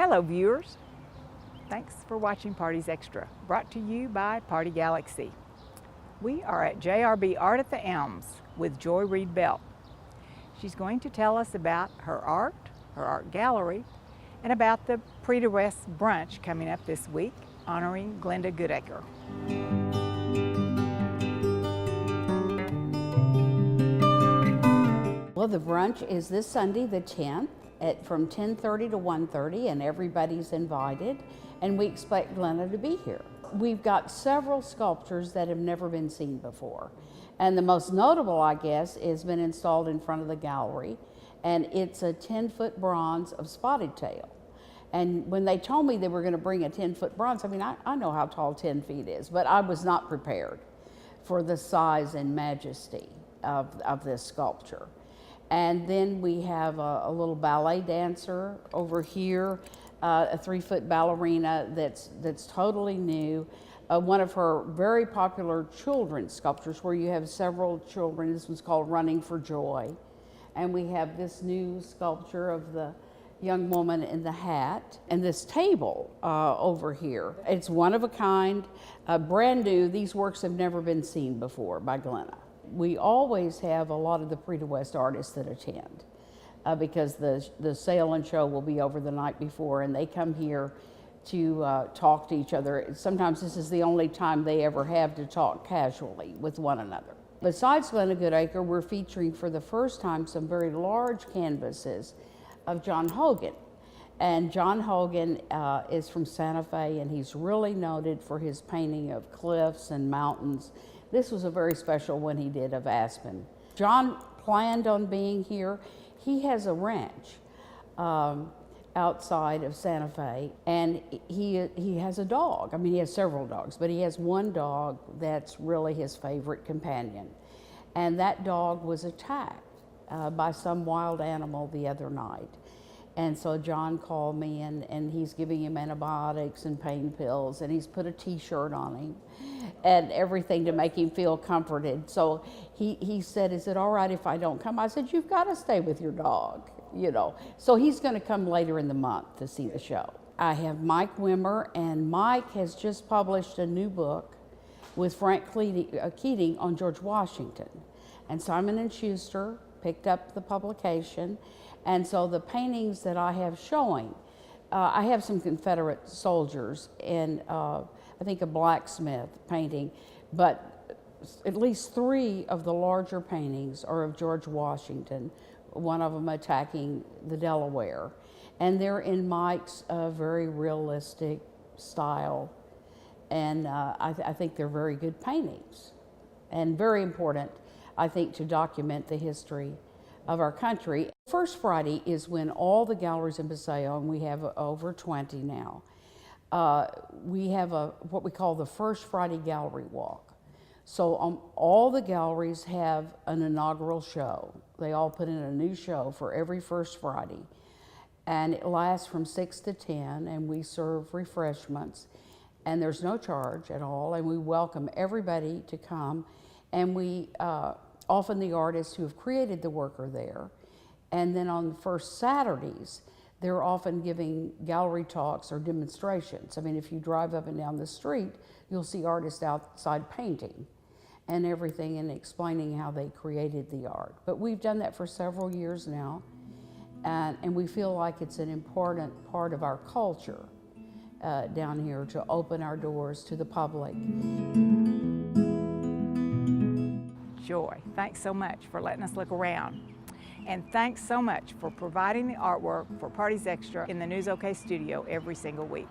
Hello viewers, thanks for watching Parties Extra, brought to you by Party Galaxy. We are at JRB Art at the Elms with Joy Reed Belt. She's going to tell us about her art gallery, and about the Prix de West brunch coming up this week honoring Glenna Goodacre. Well, the brunch is this Sunday, the 10th, from 10:30 to 1:30, and everybody's invited, and we expect Glenna to be here. We've got several sculptures that have never been seen before, and the most notable, I guess, has been installed in front of the gallery, and it's a 10-foot bronze of Spotted Tail. And when they told me they were going to bring a 10-foot bronze, I mean, I know how tall 10 feet is, but I was not prepared for the size and majesty of this sculpture. And then we have a little ballet dancer over here, a 3-foot ballerina that's totally new. One of her very popular children's sculptures where you have several children. This one's called Running for Joy. And we have this new sculpture of the young woman in the hat. And this table over here, it's one of a kind, brand new. These works have never been seen before by Glenna. We always have a lot of the Prix de West artists that attend because the sale and show will be over the night before, and they come here to talk to each other. Sometimes this is the only time they ever have to talk casually with one another. Besides Glenna Goodacre, we're featuring for the first time some very large canvases of John Hogan. And John Hogan is from Santa Fe, and he's really noted for his painting of cliffs and mountains. This was a very special one he did of Aspen. John planned on being here. He has a ranch outside of Santa Fe, and he has a dog. I mean, he has several dogs, but he has one dog that's really his favorite companion. And that dog was attacked by some wild animal the other night. And so John called me, and he's giving him antibiotics and pain pills, and he's put a t-shirt on him and everything to make him feel comforted. So he said, "Is it all right if I don't come?" I said, "You've got to stay with your dog, you know." So he's going to come later in the month to see the show. I have Mike Wimmer, and Mike has just published a new book with Frank Keating on George Washington. And Simon & Schuster picked up the publication. And so the paintings that I have showing, I have some Confederate soldiers and I think a blacksmith painting, but at least 3 of the larger paintings are of George Washington, one of them attacking the Delaware. And they're in Mike's very realistic style. And I think they're very good paintings and very important, I think, to document the history of our country. First Friday is when all the galleries in Paseo, and we have over 20 now, we have what we call the First Friday Gallery Walk. So all the galleries have an inaugural show. They all put in a new show for every First Friday. And it lasts from 6 to 10, and we serve refreshments. And there's no charge at all, and we welcome everybody to come. And we often the artists who have created the work are there. And then on the first Saturdays, they're often giving gallery talks or demonstrations. I mean, if you drive up and down the street, you'll see artists outside painting and everything and explaining how they created the art. But we've done that for several years now, and we feel like it's an important part of our culture down here to open our doors to the public. Joy, thanks so much for letting us look around. And thanks so much for providing the artwork for Parties Extra in the News OK studio every single week.